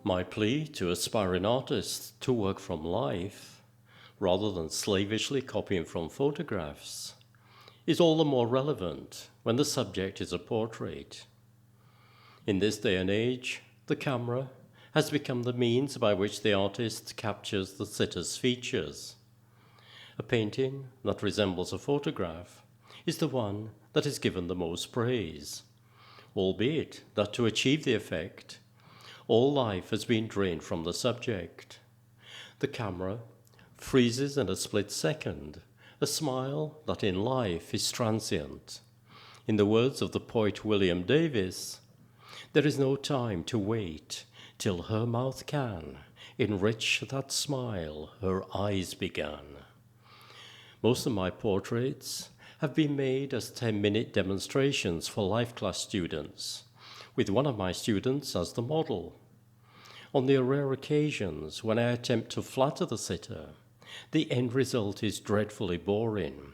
My plea to aspiring artists to work from life, rather than slavishly copying from photographs, is all the more relevant when the subject is a portrait. In this day and age, the camera has become the means by which the artist captures the sitter's features. A painting that resembles a photograph is the one that is given the most praise, albeit that to achieve the effect, all life has been drained from the subject. The camera freezes in a split second, a smile that in life is transient. In the words of the poet William Davis, there is no time to wait till her mouth can enrich that smile her eyes began. Most of my portraits have been made as 10-minute demonstrations for life class students, with one of my students as the model. On the rare occasions when I attempt to flatter the sitter, the end result is dreadfully boring.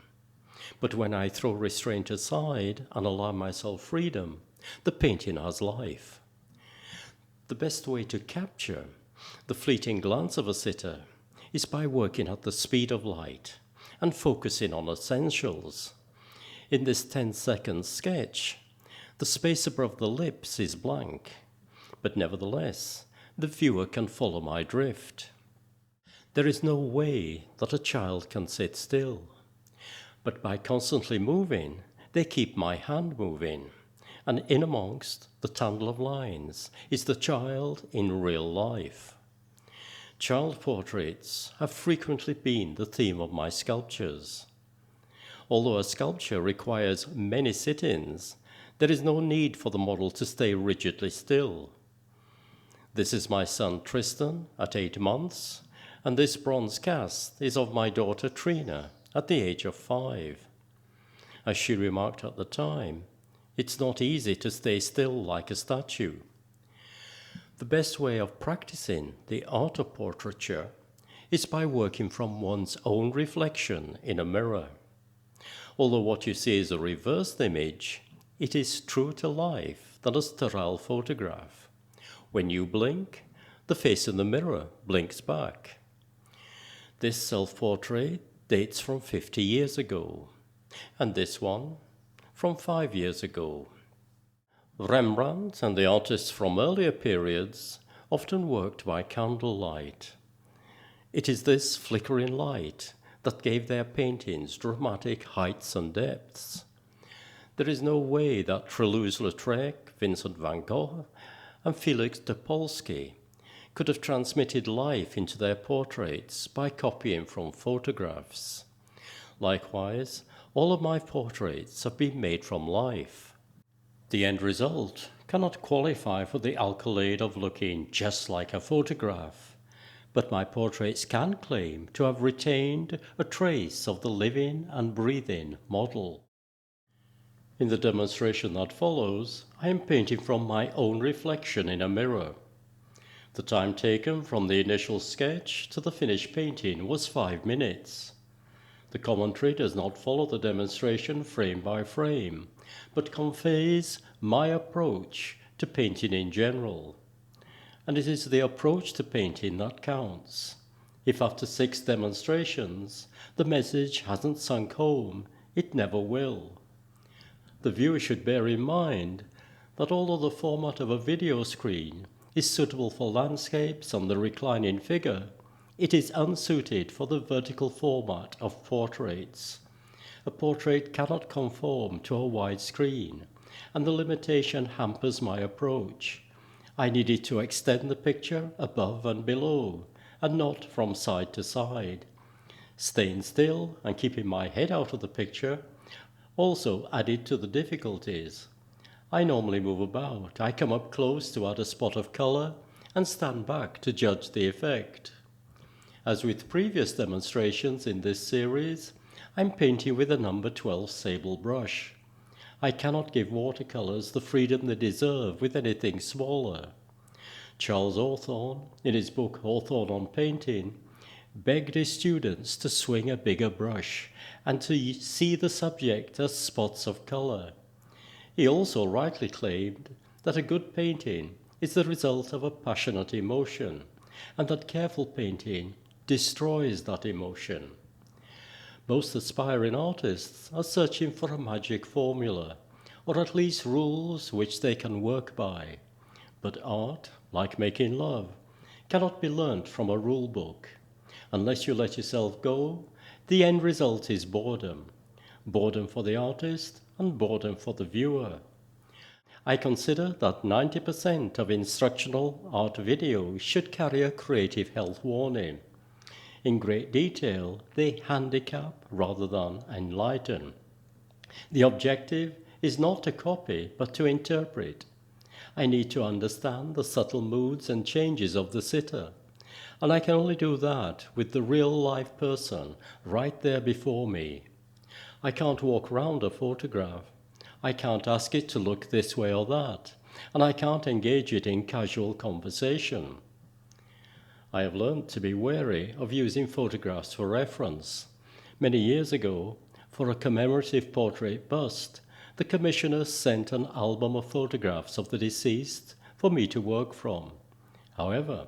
But when I throw restraint aside and allow myself freedom, the painting has life. The best way to capture the fleeting glance of a sitter is by working at the speed of light and focusing on essentials. In this 10-second sketch, the space above the lips is blank, but nevertheless, the viewer can follow my drift. There is no way that a child can sit still, but by constantly moving, they keep my hand moving, and in amongst the tangle of lines is the child in real life. Child portraits have frequently been the theme of my sculptures. Although a sculpture requires many sit-ins, there is no need for the model to stay rigidly still. This is my son Tristan at 8 months, and this bronze cast is of my daughter Trina at the age of 5. As she remarked at the time, it's not easy to stay still like a statue. The best way of practicing the art of portraiture is by working from one's own reflection in a mirror. Although what you see is a reversed image, it is truer to life than a sterile photograph. When you blink, the face in the mirror blinks back. This self-portrait dates from 50 years ago, and this one from 5 years ago. Rembrandt and the artists from earlier periods often worked by candlelight. It is this flickering light that gave their paintings dramatic heights and depths. There is no way that Toulouse-Lautrec, Vincent van Gogh, and Felix Topolsky could have transmitted life into their portraits by copying from photographs. Likewise, all of my portraits have been made from life. The end result cannot qualify for the accolade of looking just like a photograph, but my portraits can claim to have retained a trace of the living and breathing model. In the demonstration that follows, I am painting from my own reflection in a mirror. The time taken from the initial sketch to the finished painting was 5 minutes. The commentary does not follow the demonstration frame by frame, but conveys my approach to painting in general. And it is the approach to painting that counts. If after 6 demonstrations the message hasn't sunk home, it never will. The viewer should bear in mind that although the format of a video screen is suitable for landscapes and the reclining figure, it is unsuited for the vertical format of portraits. A portrait cannot conform to a wide screen, and the limitation hampers my approach. I needed to extend the picture above and below, and not from side to side. Staying still and keeping my head out of the picture also added to the difficulties. I normally move about. I come up close to add a spot of color and stand back to judge the effect. As with previous demonstrations in this series, I'm painting with a number 12 sable brush. I cannot give watercolors the freedom they deserve with anything smaller. Charles Hawthorne, in his book Hawthorne on Painting, begged his students to swing a bigger brush and to see the subject as spots of color. He also rightly claimed that a good painting is the result of a passionate emotion, and that careful painting destroys that emotion. Most aspiring artists are searching for a magic formula, or at least rules which they can work by. But art, like making love, cannot be learnt from a rule book. Unless you let yourself go, the end result is boredom. Boredom for the artist and boredom for the viewer. I consider that 90% of instructional art videos should carry a creative health warning. In great detail, they handicap rather than enlighten. The objective is not to copy, but to interpret. I need to understand the subtle moods and changes of the sitter, and I can only do that with the real live person right there before me. I can't walk around a photograph. I can't ask it to look this way or that, and I can't engage it in casual conversation. I have learned to be wary of using photographs for reference. Many years ago, for a commemorative portrait bust, the commissioners sent an album of photographs of the deceased for me to work from. However,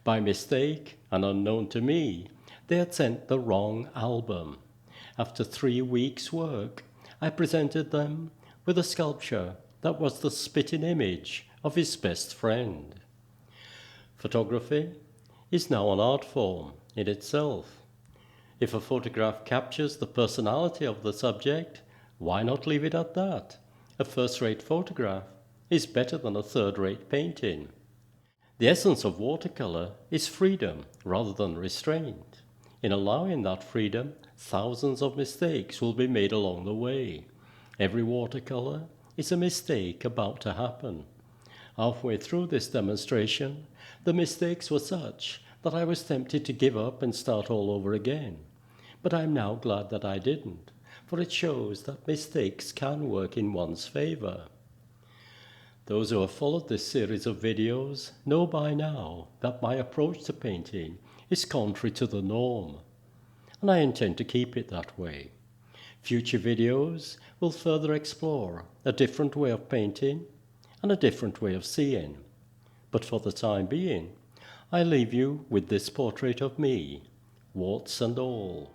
by mistake and unknown to me, they had sent the wrong album. After 3 weeks' work, I presented them with a sculpture that was the spitting image of his best friend. Photography is now an art form in itself. If a photograph captures the personality of the subject, why not leave it at that? A first-rate photograph is better than a third-rate painting. The essence of watercolor is freedom rather than restraint. In allowing that freedom, thousands of mistakes will be made along the way. Every watercolor is a mistake about to happen. Halfway through this demonstration, the mistakes were such that I was tempted to give up and start all over again. But I am now glad that I didn't, for it shows that mistakes can work in one's favor. Those who have followed this series of videos know by now that my approach to painting is contrary to the norm, and I intend to keep it that way. Future videos will further explore a different way of painting and a different way of seeing. But for the time being, I leave you with this portrait of me, warts and all.